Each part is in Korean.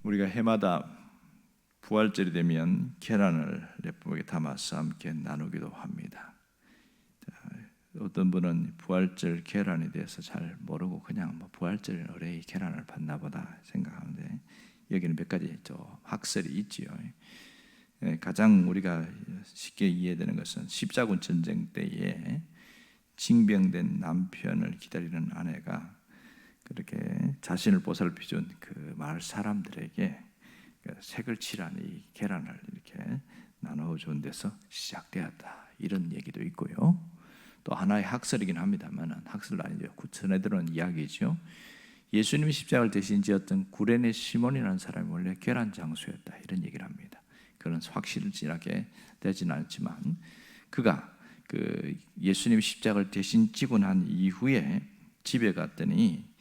우리가 해마다 부활절이 되면 계란을 예쁘게 담아서 함께 나누기도 합니다. 어떤 분은 부활절 계란에 대해서 잘 모르고 그냥 부활절 어레이 계란을 받나 보다 생각하는데, 여기는 몇 가지 학설이 있지요. 가장 우리가 쉽게 이해되는 것은 십자군 전쟁 때에 징병된 남편을 기다리는 아내가 그렇게 자신을 보살펴준 그 마을 사람들에게 색을 칠한 이 계란을 이렇게 나눠준 데서 시작되었다, 이런 얘기도 있고요. 또 하나의 학설이긴 합니다만, 학설은 아니죠. 전해들은 이야기죠. 예수님이 십자가를 대신 지었던 구레네 시몬이라는 사람이 원래 계란 장수였다, 이런 얘기를 합니다. 그런 확실하게 되지는 않지만, 그가 예수님이 십자가를 대신 지고 난 이후에 집에 갔더니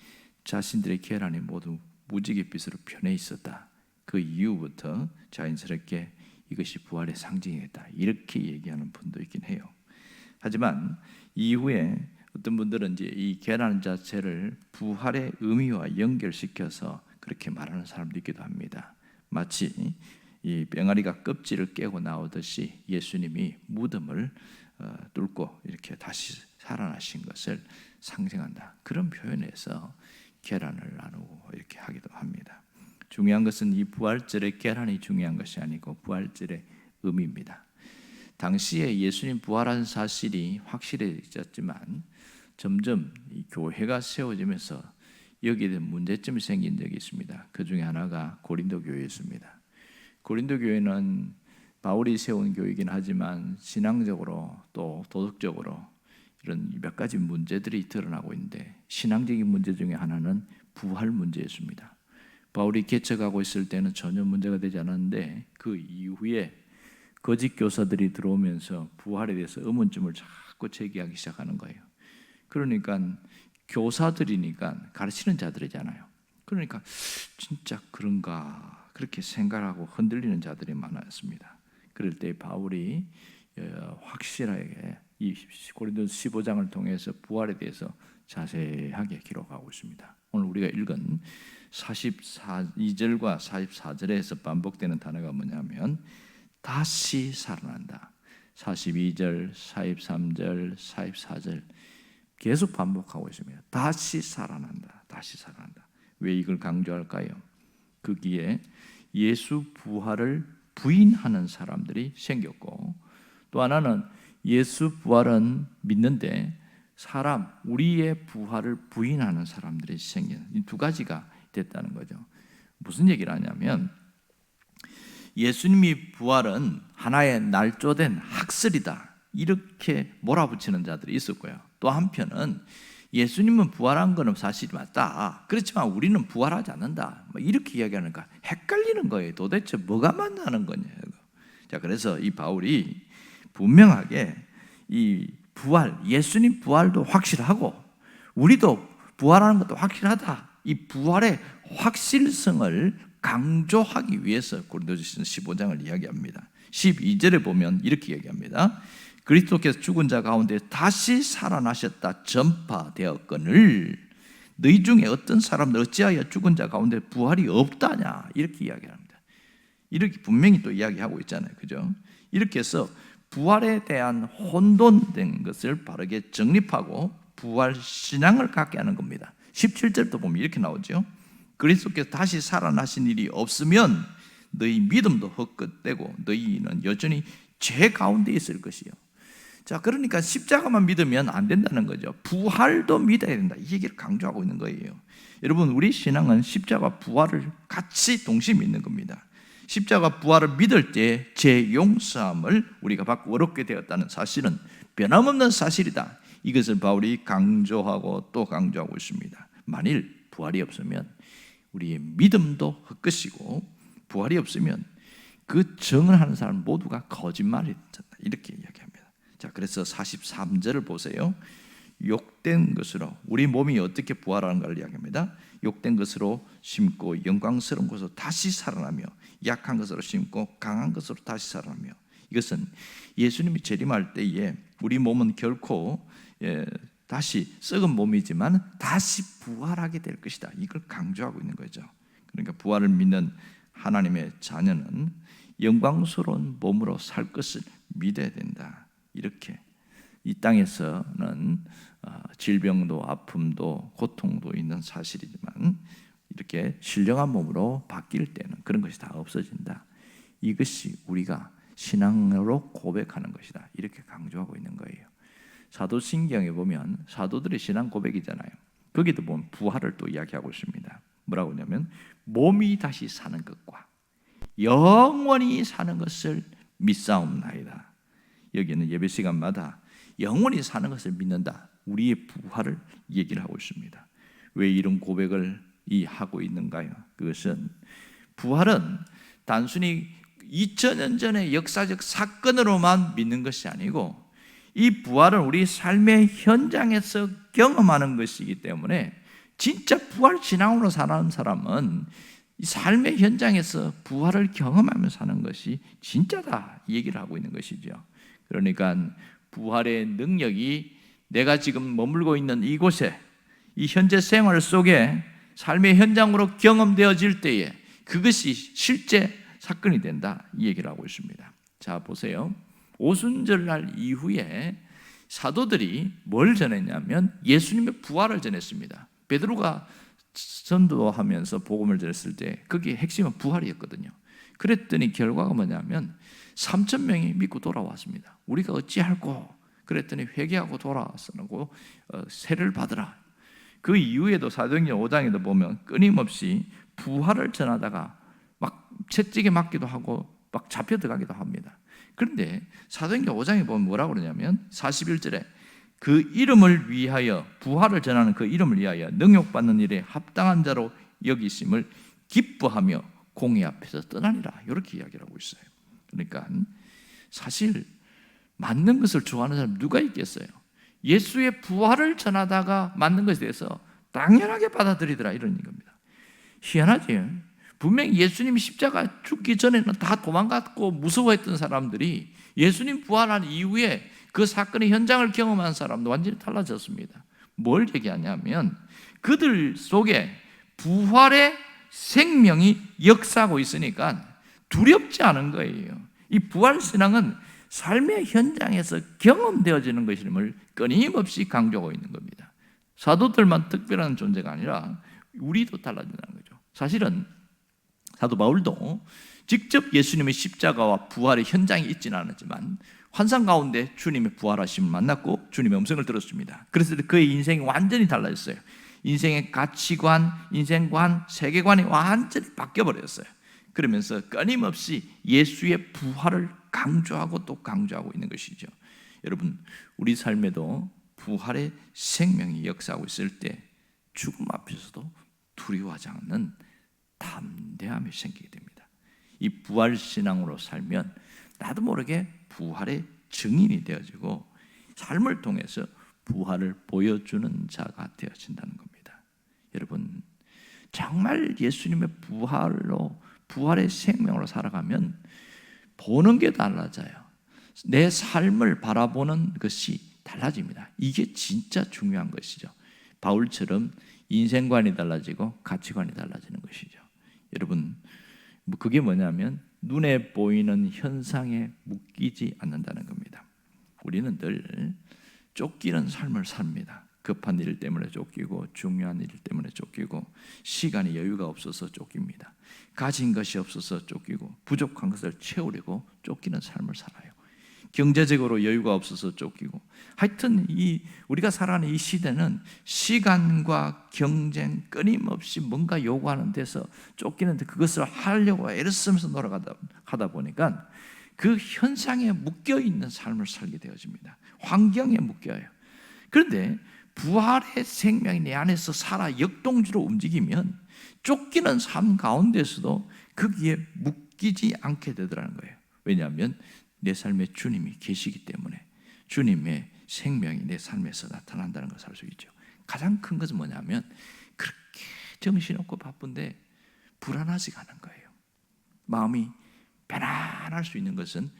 자신들의 계란이 모두 무지갯빛으로 변해 있었다. 그 이후부터 자연스럽게 이것이 부활의 상징이었다, 이렇게 얘기하는 분도 있긴 해요. 하지만 이후에 어떤 분들은 이제 이 계란 자체를 부활의 의미와 연결시켜서 그렇게 말하는 사람도 있기도 합니다. 마치 이 병아리가 껍질을 깨고 나오듯이 예수님이 무덤을 뚫고 이렇게 다시 살아나신 것을 상징한다, 그런 표현에서 계란을 나누고 이렇게 하기도 합니다. 중요한 것은 이 부활절의 계란이 중요한 것이 아니고 부활절의 의미입니다. 당시에 예수님 부활한 사실이 확실해졌지만 점점 이 교회가 세워지면서 여기에 대한 문제점이 생긴 적이 있습니다. 그 중에 하나가 고린도 교회였습니다. 고린도 교회는 바울이 세운 교회이긴 하지만 신앙적으로 또 도덕적으로 이런 몇 가지 문제들이 드러나고 있는데, 신앙적인 문제 중에 하나는 부활 문제였습니다. 바울이 개척하고 있을 때는 전혀 문제가 되지 않았는데, 그 이후에 거짓 교사들이 들어오면서 부활에 대해서 의문점을 자꾸 제기하기 시작하는 거예요. 그러니까 교사들이니까 가르치는 자들이잖아요. 그러니까 진짜 그런가 그렇게 생각하고 흔들리는 자들이 많았습니다. 그럴 때 바울이 확실하게 이 고린도서 15장을 통해서 부활에 대해서 자세하게 기록하고 있습니다. 오늘 우리가 읽은 42절과 44절에서 반복되는 단어가 뭐냐면 다시 살아난다. 42절, 43절, 44절 계속 반복하고 있습니다. 다시 살아난다, 다시 살아난다. 왜 이걸 강조할까요? 거기에 예수 부활을 부인하는 사람들이 생겼고, 또 하나는 예수 부활은 믿는데 우리의 부활을 부인하는 사람들이 생긴, 이 두 가지가 됐다는 거죠. 무슨 얘기를 하냐면, 예수님이 부활은 하나의 날조된 학설이다, 이렇게 몰아붙이는 자들이 있었고요. 또 한편은 예수님은 부활한 것은 사실이 맞다, 그렇지만 우리는 부활하지 않는다, 이렇게 이야기하니까 헷갈리는 거예요. 도대체 뭐가 맞나는 거냐. 자, 그래서 이 바울이 분명하게 이 부활, 예수님 부활도 확실하고 우리도 부활하는 것도 확실하다, 이 부활의 확실성을 강조하기 위해서 고린도전서 15장을 이야기합니다. 12절에 보면 이렇게 이야기합니다. 그리스도께서 죽은 자 가운데 다시 살아나셨다 전파되었거늘 너희 중에 어떤 사람들 어찌하여 죽은 자 가운데 부활이 없다냐, 이렇게 이야기합니다. 이렇게 분명히 또 이야기하고 있잖아요, 그죠? 이렇게 해서 부활에 대한 혼돈된 것을 바르게 정립하고 부활 신앙을 갖게 하는 겁니다. 17절도 보면 이렇게 나오죠. 그리스도께서 다시 살아나신 일이 없으면 너희 믿음도 헛것되고 너희는 여전히 죄 가운데 있을 것이요. 자, 그러니까 십자가만 믿으면 안 된다는 거죠. 부활도 믿어야 된다, 이 얘기를 강조하고 있는 거예요. 여러분, 우리 신앙은 십자가 부활을 같이 동시에 믿는 겁니다. 십자가 부활을 믿을 때 죄 용서함을 우리가 받고 어렵게 되었다는 사실은 변함없는 사실이다. 이것을 바울이 강조하고 또 강조하고 있습니다. 만일 부활이 없으면 우리의 믿음도 헛것이고, 부활이 없으면 그 증언 하는 사람 모두가 거짓말이 된다, 이렇게 이야기합니다. 자, 그래서 43절을 보세요. 욕된 것으로 우리 몸이 어떻게 부활하는가를 이야기합니다. 욕된 것으로 심고 영광스러운 것으로 다시 살아나며 약한 것으로 심고 강한 것으로 다시 살아나며, 이것은 예수님이 재림할 때에 우리 몸은 결코 다시 썩은 몸이지만 다시 부활하게 될 것이다, 이걸 강조하고 있는 거죠. 그러니까 부활을 믿는 하나님의 자녀는 영광스러운 몸으로 살 것을 믿어야 된다. 이렇게 이 땅에서는 질병도 아픔도 고통도 있는 사실이지만 이렇게 신령한 몸으로 바뀔 때는 그런 것이 다 없어진다. 이것이 우리가 신앙으로 고백하는 것이다. 이렇게 강조하고 있는 거예요. 사도신경에 보면 사도들의 신앙 고백이잖아요. 거기도 보면 부활을 또 이야기하고 있습니다. 뭐라고 하냐면 몸이 다시 사는 것과 영원히 사는 것을 믿사옵나이다. 여기는 예배 시간마다 영원히 사는 것을 믿는다. 우리의 부활을 얘기를 하고 있습니다. 왜 이런 고백을 하고 있는가요? 그것은 부활은 단순히 2000년 전의 역사적 사건으로만 믿는 것이 아니고 이 부활은 우리 삶의 현장에서 경험하는 것이기 때문에 진짜 부활 신앙으로 사는 사람은 이 삶의 현장에서 부활을 경험하며 사는 것이 진짜다 이 얘기를 하고 있는 것이죠. 그러니까 부활의 능력이 내가 지금 머물고 있는 이곳에 이 현재 생활 속에 삶의 현장으로 경험되어질 때에 그것이 실제 사건이 된다 이 얘기를 하고 있습니다. 자 보세요. 오순절날 이후에 사도들이 뭘 전했냐면 예수님의 부활을 전했습니다. 베드로가 전도하면서 복음을 전했을 때 거기에 핵심은 부활이었거든요. 그랬더니 결과가 뭐냐면 3,000명이 믿고 돌아왔습니다. 우리가 어찌할꼬? 그랬더니 회개하고 돌아왔고 세례를 받으라. 그 이후에도 사도행전 5장에도 보면 끊임없이 부활을 전하다가 막 채찍에 맞기도 하고 막 잡혀 들어가기도 합니다. 그런데 사도행전 5장에 보면 뭐라고 그러냐면 41절에 그 이름을 위하여 부활을 전하는 그 이름을 위하여 능욕받는 일에 합당한 자로 여기심을 기뻐하며 공의 앞에서 떠나니라 이렇게 이야기를 하고 있어요. 그러니까 사실 맞는 것을 좋아하는 사람 누가 있겠어요? 예수의 부활을 전하다가 맞는 것에 대해서 당연하게 받아들이더라 이런 겁니다. 희한하지? 분명히 예수님 십자가 죽기 전에는 다 도망갔고 무서워했던 사람들이 예수님 부활한 이후에 그 사건의 현장을 경험한 사람도 완전히 달라졌습니다. 뭘 얘기하냐면 그들 속에 부활의 생명이 역사하고 있으니까 두렵지 않은 거예요. 이 부활신앙은 삶의 현장에서 경험되어지는 것임을 끊임없이 강조하고 있는 겁니다. 사도들만 특별한 존재가 아니라 우리도 달라진다는 거죠. 사실은 사도 바울도 직접 예수님의 십자가와 부활의 현장에 있지는 않았지만 환상 가운데 주님의 부활하심을 만났고 주님의 음성을 들었습니다. 그래서 그의 인생이 완전히 달라졌어요. 인생의 가치관, 인생관, 세계관이 완전히 바뀌어버렸어요. 그러면서 끊임없이 예수의 부활을 강조하고 또 강조하고 있는 것이죠. 여러분, 우리 삶에도 부활의 생명이 역사하고 있을 때 죽음 앞에서도 두려워하지 않는 담대함이 생기게 됩니다. 이 부활신앙으로 살면 나도 모르게 부활의 증인이 되어지고 삶을 통해서 부활을 보여주는 자가 되어진다는 겁니다. 여러분, 정말 예수님의 부활로 부활의 생명으로 살아가면 보는 게 달라져요. 내 삶을 바라보는 것이 달라집니다. 이게 진짜 중요한 것이죠. 바울처럼 인생관이 달라지고 가치관이 달라지는 것이죠. 여러분, 그게 뭐냐면 눈에 보이는 현상에 묶이지 않는다는 겁니다. 우리는 늘 쫓기는 삶을 삽니다. 급한 일 때문에 쫓기고 중요한 일 때문에 쫓기고 시간이 여유가 없어서 쫓깁니다. 가진 것이 없어서 쫓기고 부족한 것을 채우려고 쫓기는 삶을 살아요. 경제적으로 여유가 없어서 쫓기고 하여튼 우리가 살아가는 이 시대는 시간과 경쟁 끊임없이 뭔가 요구하는 데서 쫓기는데 그것을 하려고 애를 쓰면서 하다 보니까 그 현상에 묶여있는 삶을 살게 되어집니다. 환경에 묶여요. 그런데 부활의 생명이 내 안에서 살아 역동적으로 움직이면 쫓기는 삶 가운데서도 거기에 묶이지 않게 되더라는 거예요. 왜냐하면 내 삶에 주님이 계시기 때문에 주님의 생명이 내 삶에서 나타난다는 것을 알 수 있죠. 가장 큰 것은 뭐냐면 그렇게 정신없고 바쁜데 불안하지가 않은 거예요. 마음이 편안할 수 있는 것은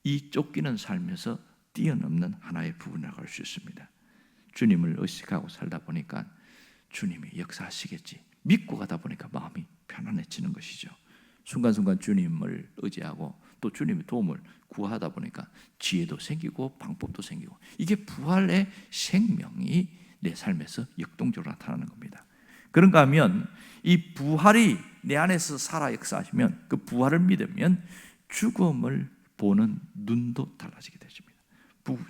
이 쫓기는 삶에서 뛰어넘는 하나의 부분이라고 할 수 있습니다. 주님을 의식하고 살다 보니까 주님이 역사하시겠지 믿고 가다 보니까 마음이 편안해요. 편안해지는 것이죠. 순간순간 주님을 의지하고 또 주님의 도움을 구하다 보니까 지혜도 생기고 방법도 생기고, 이게 부활의 생명이 내 삶에서 역동적으로 나타나는 겁니다. 그런가 하면 이 부활이 내 안에서 살아 역사하시면, 그 부활을 믿으면 죽음을 보는 눈도 달라지게 되십니다.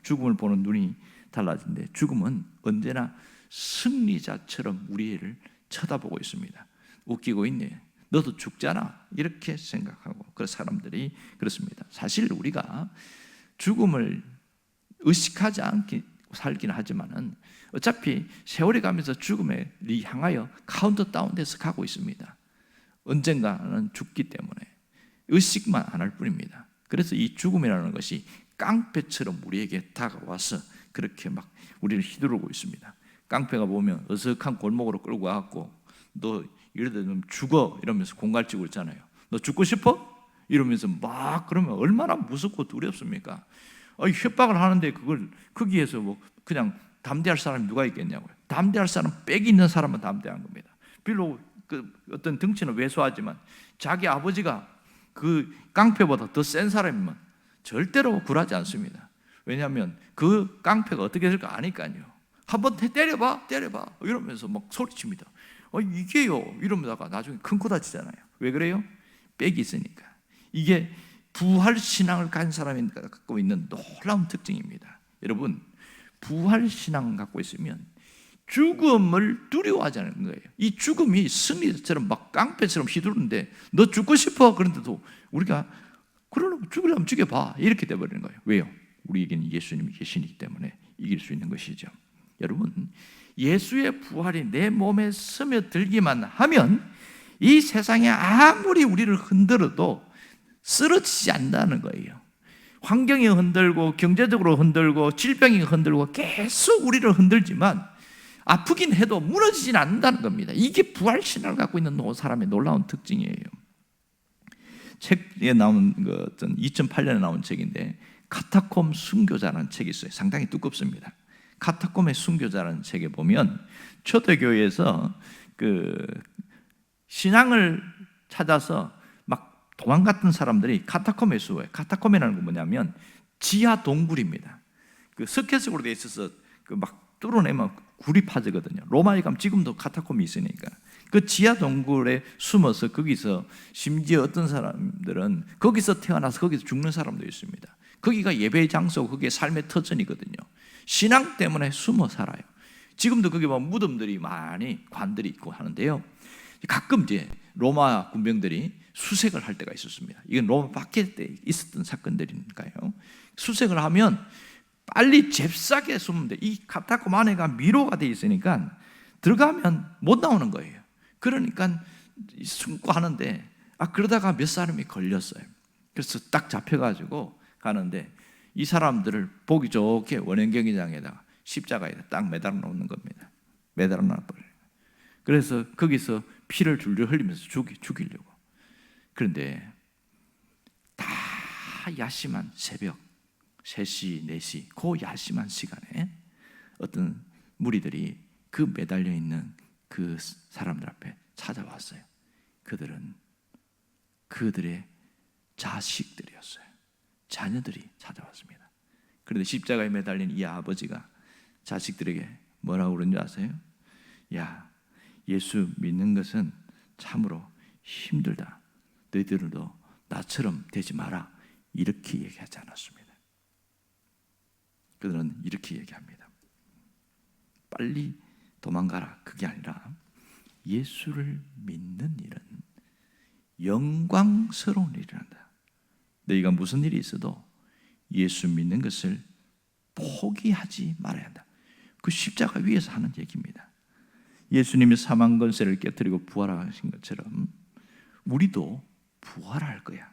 죽음을 보는 눈이 달라지는데, 죽음은 언제나 승리자처럼 우리를 쳐다보고 있습니다. 웃기고 있네, 너도 죽잖아, 이렇게 생각하고, 그 사람들이 그렇습니다. 사실 우리가 죽음을 의식하지 않게 살기는 하지만은 어차피 세월이 가면서 죽음에 향하여 카운트다운 돼서 가고 있습니다. 언젠가는 죽기 때문에 의식만 안 할 뿐입니다. 그래서 이 죽음이라는 것이 깡패처럼 우리에게 다가와서 그렇게 막 우리를 휘두르고 있습니다. 깡패가 보면 어석한 골목으로 끌고 와갖고 너 이러다 좀 죽어 이러면서 공갈치고 있잖아요. 너 죽고 싶어? 이러면서 막 그러면 얼마나 무섭고 두렵습니까? 협박을 하는데 그걸 거기에서 뭐 그냥 담대할 사람이 누가 있겠냐고요. 담대할 사람, 빽이 있는 사람은 담대한 겁니다. 비록 그 어떤 덩치는 왜소하지만 자기 아버지가 그 깡패보다 더 센 사람이면 절대로 굴하지 않습니다. 왜냐하면 그 깡패가 어떻게 될까 아니까요. 한번 때려봐 이러면서 막 소리칩니다. 이게요 이러면다가 나중에 큰 코 다치잖아요. 왜 그래요? 빽이 있으니까. 이게 부활 신앙을 가진 사람이 갖고 있는 놀라운 특징입니다. 여러분, 부활 신앙을 갖고 있으면 죽음을 두려워하지 않는 거예요. 이 죽음이 승리처럼 막 깡패처럼 휘두르는데 너 죽고 싶어? 그런데도 우리가 그러려면 죽으려면 죽여봐 이렇게 돼버리는 거예요. 왜요? 우리에게는 예수님이 계시기 때문에 이길 수 있는 것이죠. 여러분, 예수의 부활이 내 몸에 스며들기만 하면 이 세상에 아무리 우리를 흔들어도 쓰러지지 않는다는 거예요. 환경이 흔들고 경제적으로 흔들고 질병이 흔들고 계속 우리를 흔들지만 아프긴 해도 무너지진 않는다는 겁니다. 이게 부활신앙을 갖고 있는 사람의 놀라운 특징이에요. 책에 나온 어떤 2008년에 나온 책인데 카타콤 순교자라는 책이 있어요. 상당히 두껍습니다. 카타콤의 순교자라는 책에 보면 초대교회에서 그 신앙을 찾아서 막 도망갔던 사람들이 카타콤에 수어요. 카타콤이라는 건 뭐냐면 지하 동굴입니다. 그 서켓으로 되어 있어서 그 막 뚫어내면 굴이 파지거든요. 로마에 가면 지금도 카타콤이 있으니까 그 지하 동굴에 숨어서 거기서 심지어 어떤 사람들은 거기서 태어나서 거기서 죽는 사람도 있습니다. 거기가 예배의 장소고 그게 삶의 터전이거든요. 신앙 때문에 숨어 살아요. 지금도 거기 보면 무덤들이 많이 관들이 있고 하는데요. 가끔 이제 로마 군병들이 수색을 할 때가 있었습니다. 이건 로마 밖에 때 있었던 사건들이니까요. 수색을 하면 빨리 잽싸게 숨는데 이 카타콤 안에가 미로가 돼 있으니까 들어가면 못 나오는 거예요. 그러니까 숨고 하는데 그러다가 몇 사람이 걸렸어요. 그래서 딱 잡혀가지고 가는데 이 사람들을 보기 좋게 원형경기장에다가 십자가에다 딱 매달아 놓는 겁니다. 매달아 놔버려요. 그래서 거기서 피를 줄줄 흘리면서 죽이려고. 그런데 다 야심한 새벽 3시, 4시 그 야심한 시간에 어떤 무리들이 그 매달려 있는 그 사람들 앞에 찾아왔어요. 그들은 그들의 자식들이었어요. 자녀들이 찾아왔습니다. 그런데 십자가에 매달린 이 아버지가 자식들에게 뭐라고 그러는지 아세요? 야, 예수 믿는 것은 참으로 힘들다. 너희들도 나처럼 되지 마라. 이렇게 얘기하지 않았습니다. 그들은 이렇게 얘기합니다. 빨리 도망가라. 그게 아니라 예수를 믿는 일은 영광스러운 일이란다. 너희가 무슨 일이 있어도 예수 믿는 것을 포기하지 말아야 한다. 그 십자가 위에서 하는 얘기입니다. 예수님이 사망 권세를 깨뜨리고 부활하신 것처럼 우리도 부활할 거야.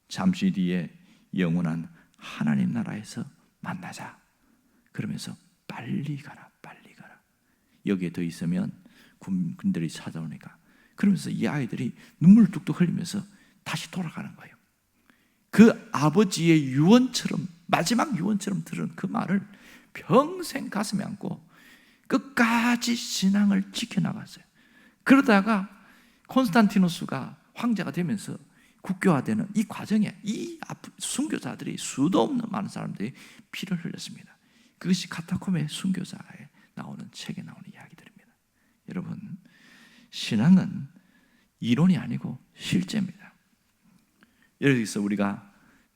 잠시 뒤에 영원한 하나님 나라에서 만나자. 그러면서 빨리 가라. 여기에 더 있으면 군들이 찾아오니까. 그러면서 이 아이들이 눈물을 뚝뚝 흘리면서 다시 돌아가는 거예요. 그 아버지의 유언처럼, 마지막 유언처럼 들은 그 말을 평생 가슴에 안고 끝까지 신앙을 지켜나갔어요. 그러다가 콘스탄티누스가 황제가 되면서 국교화되는 이 과정에 이 순교자들이 수도 없는 많은 사람들이 피를 흘렸습니다. 그것이 카타콤의 순교자에 나오는 책에 나오는 이야기들입니다. 여러분, 신앙은 이론이 아니고 실제입니다. 여기서 우리가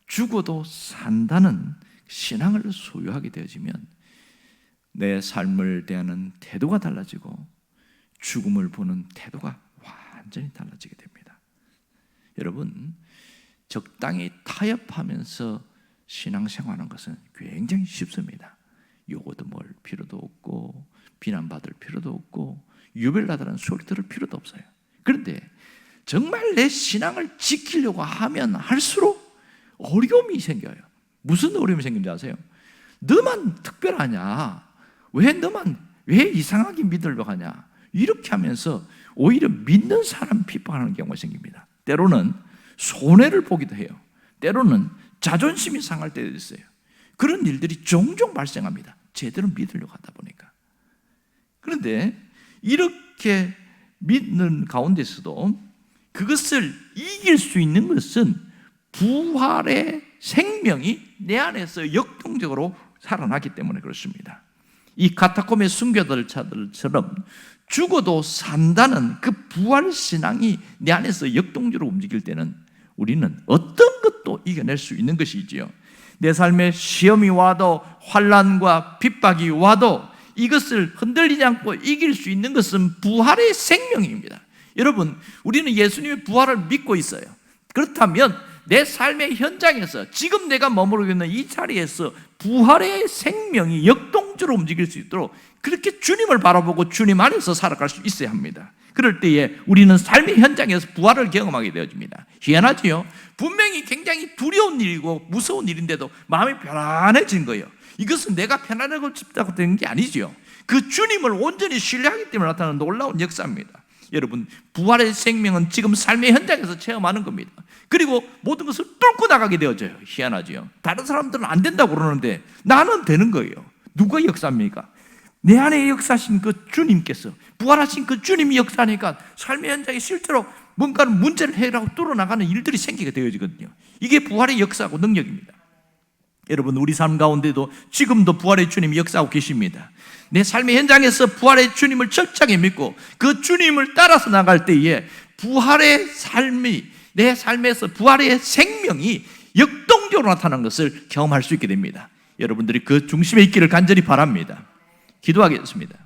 죽어도 산다는 신앙을 소유하게 되어지면 내 삶을 대하는 태도가 달라지고 죽음을 보는 태도가 완전히 달라지게 됩니다. 여러분, 적당히 타협하면서 신앙생활하는 것은 굉장히 쉽습니다. 요거도 뭘 필요도 없고 비난받을 필요도 없고 유별나다는 소리 들을 필요도 없어요. 그런데 정말 내 신앙을 지키려고 하면 할수록 어려움이 생겨요. 무슨 어려움이 생긴지 아세요? 너만 특별하냐? 왜 이상하게 믿으려고 하냐? 이렇게 하면서 오히려 믿는 사람 핍박하는 경우가 생깁니다. 때로는 손해를 보기도 해요. 때로는 자존심이 상할 때도 있어요. 그런 일들이 종종 발생합니다. 제대로 믿으려고 하다 보니까. 그런데 이렇게 믿는 가운데서도 그것을 이길 수 있는 것은 부활의 생명이 내 안에서 역동적으로 살아나기 때문에 그렇습니다. 이 카타콤의 순교자들처럼 죽어도 산다는 그 부활 신앙이 내 안에서 역동적으로 움직일 때는 우리는 어떤 것도 이겨낼 수 있는 것이지요. 내 삶에 시험이 와도 환난과 핍박이 와도 이것을 흔들리지 않고 이길 수 있는 것은 부활의 생명입니다. 여러분, 우리는 예수님의 부활을 믿고 있어요. 그렇다면 내 삶의 현장에서 지금 내가 머무르고 있는 이 자리에서 부활의 생명이 역동적으로 움직일 수 있도록 그렇게 주님을 바라보고 주님 안에서 살아갈 수 있어야 합니다. 그럴 때에 우리는 삶의 현장에서 부활을 경험하게 되어집니다. 희한하지요? 분명히 굉장히 두려운 일이고 무서운 일인데도 마음이 편안해진 거예요. 이것은 내가 편안하고 싶다고 된 게 아니지요. 그 주님을 온전히 신뢰하기 때문에 나타나는 놀라운 역사입니다. 여러분, 부활의 생명은 지금 삶의 현장에서 체험하는 겁니다. 그리고 모든 것을 뚫고 나가게 되어져요. 희한하지요. 다른 사람들은 안 된다고 그러는데 나는 되는 거예요. 누가 역사입니까? 내 안에 역사하신 그 주님께서, 부활하신 그 주님이 역사하니까 삶의 현장에 실제로 뭔가 문제를 해결하고 뚫어나가는 일들이 생기게 되어지거든요. 이게 부활의 역사고 능력입니다. 여러분, 우리 삶 가운데도 지금도 부활의 주님이 역사하고 계십니다. 내 삶의 현장에서 부활의 주님을 철저하게 믿고 그 주님을 따라서 나갈 때에 부활의 삶이, 내 삶에서 부활의 생명이 역동적으로 나타나는 것을 경험할 수 있게 됩니다. 여러분들이 그 중심에 있기를 간절히 바랍니다. 기도하겠습니다.